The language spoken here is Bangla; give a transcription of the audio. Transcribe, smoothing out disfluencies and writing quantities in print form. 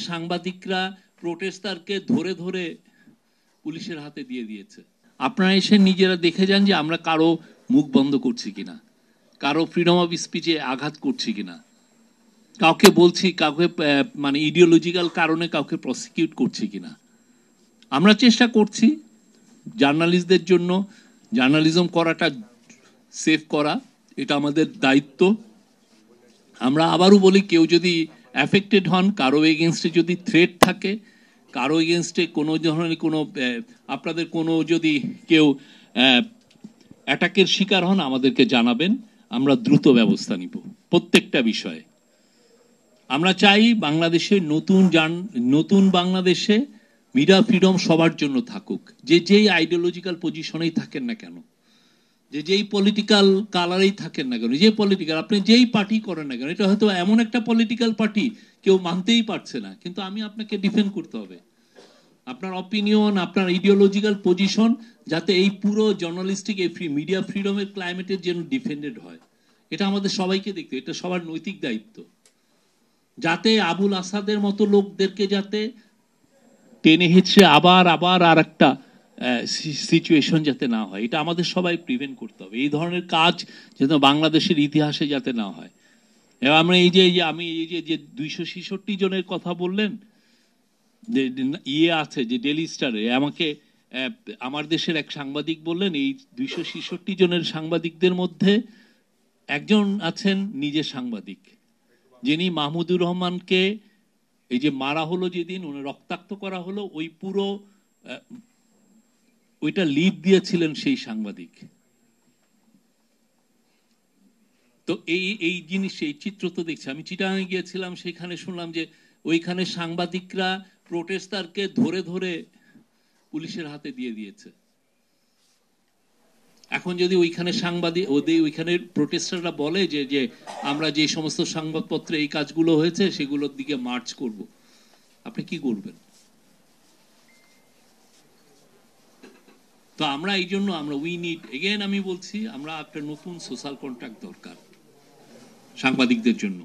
সাংবাদিকরা প্রোটেস্টারকে ধরে ধরে পুলিশের হাতে দিয়ে দিয়েছে। আপনারা এসে নিজেরা দেখে যান যে আমরা কারো মুখ বন্ধ করছি কিনা, কারো ফ্রিডম অফ স্পিচে আঘাত করছি কিনা, কাউকে বলছি কাউকে মানে ইডিওলজিক্যাল কারণে কাউকে প্রসিকিউট করছি কিনা। আমরা চেষ্টা করছি জার্নালিস্টদের জন্য জার্নালিজম করাটা সেভ করা, এটা আমাদের দায়িত্ব। আমরা আবারও বলি, কেউ যদি অ্যাফেক্টেড হন, কারো এগেনস্টে যদি থ্রেট থাকে, কারো এগেনস্টে কোনো ধরনের কোনো আপনাদের কোনো যদি কেউ অ্যাটাকের শিকার হন আমাদেরকে জানাবেন, আমরা দ্রুত ব্যবস্থা নিব প্রত্যেকটা বিষয়ে। আমরা চাই বাংলাদেশে নতুন বাংলাদেশে মিডিয়া ফ্রিডম সবার জন্য থাকুক, যে যেই আইডিওলজিক্যাল পজিশনেই থাকেন না কেন, যে যেই পলিটিক্যাল কালারেই থাকেন না কেন, যে পলিটিক্যাল আপনি যেই পার্টি করেন না কেন। এটা হয়তো এমন একটা পলিটিক্যাল পার্টি কেউ মানতেই পারছে না, কিন্তু আমি আপনাকে ডিফেন্ড করতে হবে। আপনার অপিনিয়ন, আপনার ইডিওলজিক্যাল পজিশন যাতে এই পুরো জার্নালিস্টিক এই মিডিয়া ফ্রিডমের ক্লাইমেটের জন্য ডিফেন্ডেড হয়, এটা আমাদের সবাইকে দেখতে, এটা সবার নৈতিক দায়িত্ব। যাতে আবুল আসাদের মতো লোকদেরকে যাতে টেনে হিচড়ে আবার আর একটা সিচুয়েশন যাতে না হয়, এটা আমাদের সবাই প্রিভেন্ট করতে হবে। এই ধরনের কাজ যেন বাংলাদেশের ইতিহাসে যাতে না হয়। এবং আমরা আমি এই যে 266 জনের কথা বললেন, যে আছে যে ডেইলি স্টারে, আমাকে আমার দেশের এক সাংবাদিক বললেন, এই 266 জনের সাংবাদিকদের মধ্যে একজন আছেন নিজে সাংবাদিক, যিনি মাহমুদুর রহমানকে এই যে মারা হলো, যেদিন উনি রক্তাক্ত করা হলো, ওই পুরো ওইটা লিড দিয়েছিলেন সেই সাংবাদিক। তো এই জিনিস, এই চিত্র তো দেখছি। আমি চিটাগাঙে গিয়েছিলাম, সেখানে শুনলাম যে ওইখানে সাংবাদিকরা প্রোটেস্টারকে ধরে ধরে পুলিশের হাতে দিয়ে দিয়েছে। এখন যদি ওইখানে ওইখানে প্রোটেস্টাররা বলে যে আমরা যে সমস্ত সংবাদপত্রে এই কাজগুলো হয়েছে সেগুলোর দিকে মার্চ করব, আপনি কি করবেন? তো আমরা এই জন্য উই নিড, এগেন আমি বলছি, আমরা একটা নতুন সোশ্যাল কন্ট্রাক্ট দরকার সাংবাদিকদের জন্য।